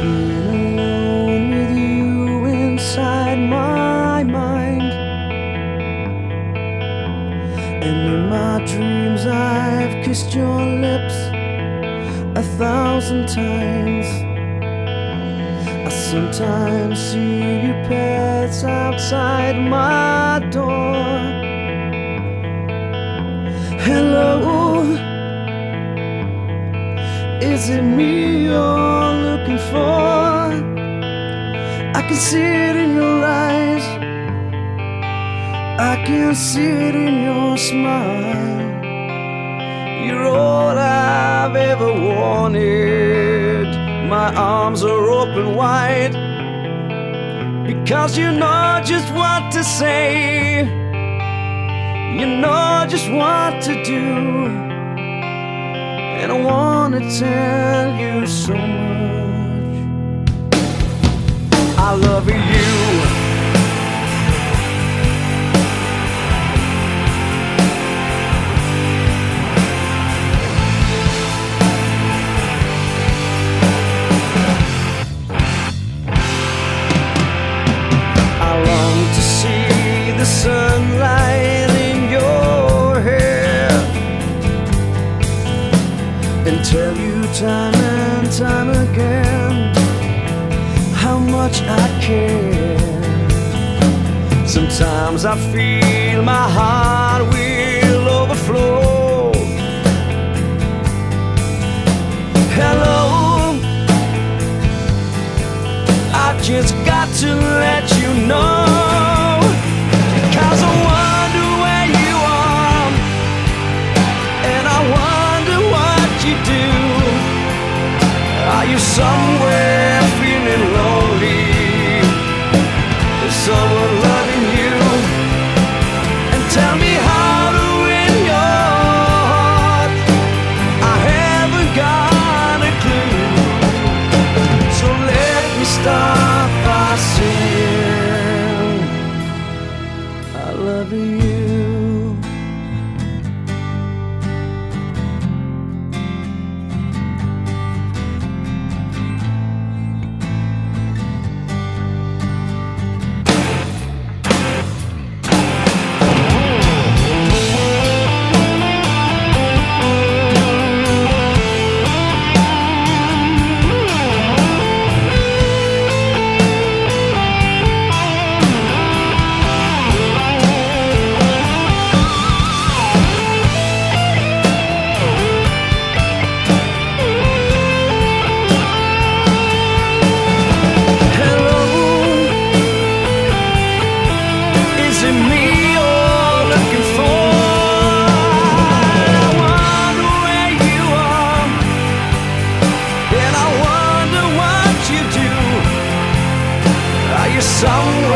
Being alone with you inside my mind, and in my dreams I've kissed your lips 1,000 times. I sometimes see you pass outside my door. Hello, is it me you're looking for? I can see it in your eyes, I can see it in your smile. You're all I've ever wanted. My arms are open wide, because you know just what to say, you know just what to do, and I wanna tell you so much. I love you. The sunlight in your hair, and tell you time and time again how much I care. Sometimes I feel my heart will overflow. Hello, I've just got to let you know, 'cause I wonder where you are, and I wonder what you do. Are you somewhere feeling lonely? Is someone loving you? And tell me how to win your heart. I haven't got a clue, so let me start by saying I love you. Somewhere